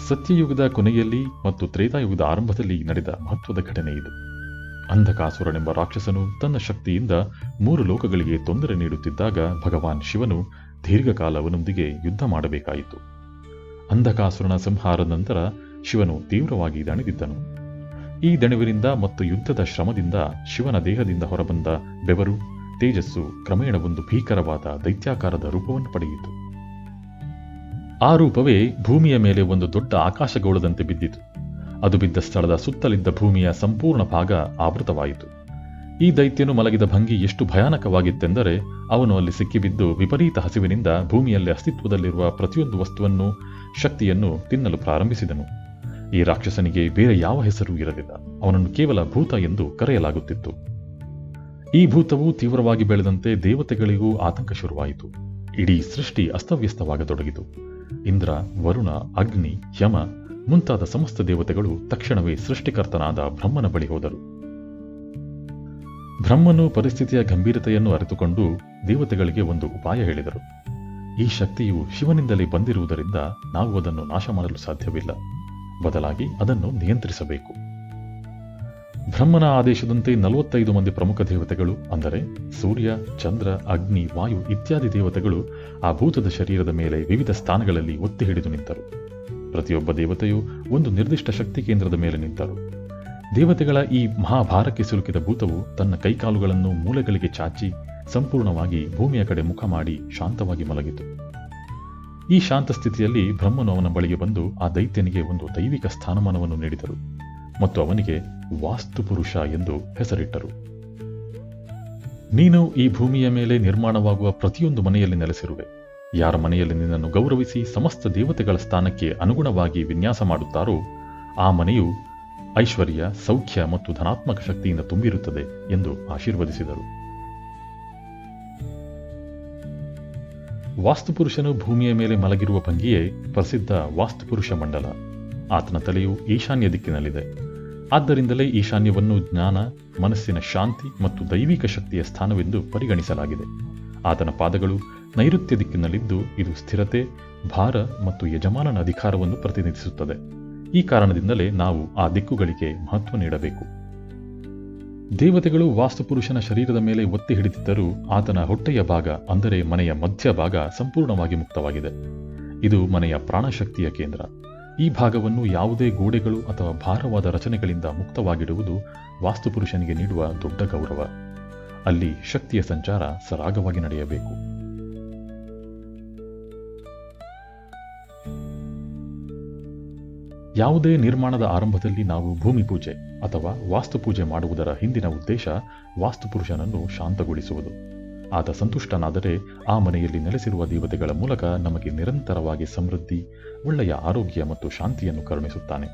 ಸತ್ಯಯುಗದ ಕೊನೆಯಲ್ಲಿ ಮತ್ತು ತ್ರೇತಾಯುಗದ ಆರಂಭದಲ್ಲಿ ನಡೆದ ಮಹತ್ವದ ಘಟನೆ ಇದು. ಅಂಧಕಾಸುರನೆಂಬ ರಾಕ್ಷಸನು ತನ್ನ ಶಕ್ತಿಯಿಂದ 3 ಲೋಕಗಳಿಗೆ ತೊಂದರೆ ನೀಡುತ್ತಿದ್ದಾಗ ಭಗವಾನ್ ಶಿವನು ದೀರ್ಘಕಾಲ ಅವನೊಂದಿಗೆ ಯುದ್ಧ ಮಾಡಬೇಕಾಯಿತು. ಅಂಧಕಾಸುರನ ಸಂಹಾರದ ನಂತರ ಶಿವನು ತೀವ್ರವಾಗಿ ದಣಿದಿದ್ದನು. ಈ ದಣಿವಿನಿಂದ ಮತ್ತು ಯುದ್ಧದ ಶ್ರಮದಿಂದ ಶಿವನ ದೇಹದಿಂದ ಹೊರಬಂದ ಬೆವರು, ತೇಜಸ್ಸು ಕ್ರಮೇಣ ಒಂದು ಭೀಕರವಾದ ದೈತ್ಯಾಕಾರದ ರೂಪವನ್ನು ಪಡೆಯಿತು. ಆ ರೂಪವೇ ಭೂಮಿಯ ಮೇಲೆ ಒಂದು ದೊಡ್ಡ ಆಕಾಶಗೋಳದಂತೆ ಬಿದ್ದಿತು. ಅದು ಬಿದ್ದ ಸ್ಥಳದ ಸುತ್ತಲಿದ್ದ ಭೂಮಿಯ ಸಂಪೂರ್ಣ ಭಾಗ ಆವೃತವಾಯಿತು. ಈ ದೈತ್ಯನು ಮಲಗಿದ ಭಂಗಿ ಎಷ್ಟು ಭಯಾನಕವಾಗಿತ್ತೆಂದರೆ ಅವನು ಅಲ್ಲಿ ಸಿಕ್ಕಿಬಿದ್ದು ವಿಪರೀತ ಹಸಿವಿನಿಂದ ಭೂಮಿಯಲ್ಲಿ ಅಸ್ತಿತ್ವದಲ್ಲಿರುವ ಪ್ರತಿಯೊಂದು ವಸ್ತುವನ್ನು, ಶಕ್ತಿಯನ್ನು ತಿನ್ನಲು ಪ್ರಾರಂಭಿಸಿದನು. ಈ ರಾಕ್ಷಸನಿಗೆ ಬೇರೆ ಯಾವ ಹೆಸರೂ ಇರಲಿಲ್ಲ. ಅವನನ್ನು ಕೇವಲ ಭೂತ ಎಂದು ಕರೆಯಲಾಗುತ್ತಿತ್ತು. ಈ ಭೂತವು ತೀವ್ರವಾಗಿ ಬೆಳೆದಂತೆ ದೇವತೆಗಳಿಗೂ ಆತಂಕ ಶುರುವಾಯಿತು. ಇಡೀ ಸೃಷ್ಟಿ ಅಸ್ತವ್ಯಸ್ತವಾಗತೊಡಗಿತು. ಇಂದ್ರ, ವರುಣ, ಅಗ್ನಿ, ಯಮ ಮುಂತಾದ ಸಮಸ್ತ ದೇವತೆಗಳು ತಕ್ಷಣವೇ ಸೃಷ್ಟಿಕರ್ತನಾದ ಬ್ರಹ್ಮನ ಬಳಿ ಹೋದರು. ಬ್ರಹ್ಮನು ಪರಿಸ್ಥಿತಿಯ ಗಂಭೀರತೆಯನ್ನು ಅರಿತುಕೊಂಡು ದೇವತೆಗಳಿಗೆ ಒಂದು ಉಪಾಯ ಹೇಳಿದರು. ಈ ಶಕ್ತಿಯು ಶಿವನಿಂದಲೇ ಬಂದಿರುವುದರಿಂದ ನಾವು ಅದನ್ನು ನಾಶ ಮಾಡಲು ಸಾಧ್ಯವಿಲ್ಲ. ಬದಲಾಗಿ ಅದನ್ನು ನಿಯಂತ್ರಿಸಬೇಕು. ಬ್ರಹ್ಮನ ಆದೇಶದಂತೆ 45 ಮಂದಿ ಪ್ರಮುಖ ದೇವತೆಗಳು, ಅಂದರೆ ಸೂರ್ಯ, ಚಂದ್ರ, ಅಗ್ನಿ, ವಾಯು ಇತ್ಯಾದಿ ದೇವತೆಗಳು ಆ ಭೂತದ ಶರೀರದ ಮೇಲೆ ವಿವಿಧ ಸ್ಥಾನಗಳಲ್ಲಿ ಒತ್ತಿ ಹಿಡಿದು ನಿಂತರು. ಪ್ರತಿಯೊಬ್ಬ ದೇವತೆಯು ಒಂದು ನಿರ್ದಿಷ್ಟ ಶಕ್ತಿ ಕೇಂದ್ರದ ಮೇಲೆ ನಿಂತರು. ದೇವತೆಗಳ ಈ ಮಹಾಭಾರಕ್ಕೆ ಸಿಲುಕಿದ ಭೂತವು ತನ್ನ ಕೈಕಾಲುಗಳನ್ನು ಮೂಲೆಗಳಿಗೆ ಚಾಚಿ ಸಂಪೂರ್ಣವಾಗಿ ಭೂಮಿಯ ಕಡೆ ಮುಖ ಮಾಡಿ ಶಾಂತವಾಗಿ ಮಲಗಿತು. ಈ ಶಾಂತ ಸ್ಥಿತಿಯಲ್ಲಿ ಬ್ರಹ್ಮನು ಅವನ ಬಳಿಗೆ ಬಂದು ಆ ದೈತ್ಯನಿಗೆ ಒಂದು ದೈವಿಕ ಸ್ಥಾನಮಾನವನ್ನು ನೀಡಿದರು ಮತ್ತು ಅವನಿಗೆ ವಾಸ್ತುಪುರುಷ ಎಂದು ಹೆಸರಿಟ್ಟರು. ನೀನು ಈ ಭೂಮಿಯ ಮೇಲೆ ನಿರ್ಮಾಣವಾಗುವ ಪ್ರತಿಯೊಂದು ಮನೆಯಲ್ಲಿ ನೆಲೆಸಿರುವೆ. ಯಾರ ಮನೆಯಲ್ಲಿ ನಿನ್ನನ್ನು ಗೌರವಿಸಿ ಸಮಸ್ತ ದೇವತೆಗಳ ಸ್ಥಾನಕ್ಕೆ ಅನುಗುಣವಾಗಿ ವಿನ್ಯಾಸ ಮಾಡುತ್ತಾರೋ ಆ ಮನೆಯು ಐಶ್ವರ್ಯ, ಸೌಖ್ಯ ಮತ್ತು ಧನಾತ್ಮಕ ಶಕ್ತಿಯಿಂದ ತುಂಬಿರುತ್ತದೆ ಎಂದು ಆಶೀರ್ವದಿಸಿದರು. ವಾಸ್ತುಪುರುಷನು ಭೂಮಿಯ ಮೇಲೆ ಮಲಗಿರುವ ಭಂಗಿಯೇ ಪ್ರಸಿದ್ಧ ವಾಸ್ತುಪುರುಷ ಮಂಡಲ. ಆತನ ತಲೆಯು ಈಶಾನ್ಯ ದಿಕ್ಕಿನಲ್ಲಿದೆ. ಆದ್ದರಿಂದಲೇ ಈಶಾನ್ಯವನ್ನು ಜ್ಞಾನ, ಮನಸ್ಸಿನ ಶಾಂತಿ ಮತ್ತು ದೈವಿಕ ಶಕ್ತಿಯ ಸ್ಥಾನವೆಂದು ಪರಿಗಣಿಸಲಾಗಿದೆ. ಆತನ ಪಾದಗಳು ನೈಋತ್ಯ ದಿಕ್ಕಿನಲ್ಲಿದ್ದು ಇದು ಸ್ಥಿರತೆ, ಭಾರ ಮತ್ತು ಯಜಮಾನನ ಅಧಿಕಾರವನ್ನು ಪ್ರತಿನಿಧಿಸುತ್ತದೆ. ಈ ಕಾರಣದಿಂದಲೇ ನಾವು ಆ ದಿಕ್ಕುಗಳಿಗೆ ಮಹತ್ವ ನೀಡಬೇಕು. ದೇವತೆಗಳು ವಾಸ್ತುಪುರುಷನ ಶರೀರದ ಮೇಲೆ ಒತ್ತಿ ಹಿಡಿದಿದ್ದರೂ ಆತನ ಹೊಟ್ಟೆಯ ಭಾಗ, ಅಂದರೆ ಮನೆಯ ಮಧ್ಯಭಾಗ ಸಂಪೂರ್ಣವಾಗಿ ಮುಕ್ತವಾಗಿದೆ. ಇದು ಮನೆಯ ಪ್ರಾಣಶಕ್ತಿಯ ಕೇಂದ್ರ. ಈ ಭಾಗವನ್ನು ಯಾವುದೇ ಗೋಡೆಗಳು ಅಥವಾ ಭಾರವಾದ ರಚನೆಗಳಿಂದ ಮುಕ್ತವಾಗಿಡುವುದು ವಾಸ್ತುಪುರುಷನಿಗೆ ನೀಡುವ ದೊಡ್ಡ ಗೌರವ. ಅಲ್ಲಿ ಶಕ್ತಿಯ ಸಂಚಾರ ಸರಾಗವಾಗಿ ನಡೆಯಬೇಕು. ಯಾವುದೇ ನಿರ್ಮಾಣದ ಆರಂಭದಲ್ಲಿ ನಾವು ಭೂಮಿ ಪೂಜೆ ಅಥವಾ ವಾಸ್ತುಪೂಜೆ ಮಾಡುವುದರ ಹಿಂದಿನ ಉದ್ದೇಶ ವಾಸ್ತುಪುರುಷನನ್ನು ಶಾಂತಗೊಳಿಸುವುದು. ಆತ ಸಂತುಷ್ಟನಾದರೆ ಆ ಮನೆಯಲ್ಲಿ ನೆಲೆಸಿರುವ ದೇವತೆಗಳ ಮೂಲಕ ನಮಗೆ ನಿರಂತರವಾಗಿ ಸಮೃದ್ಧಿ, ಒಳ್ಳೆಯ ಆರೋಗ್ಯ ಮತ್ತು ಶಾಂತಿಯನ್ನು ಕರುಣಿಸುತ್ತಾನೆ.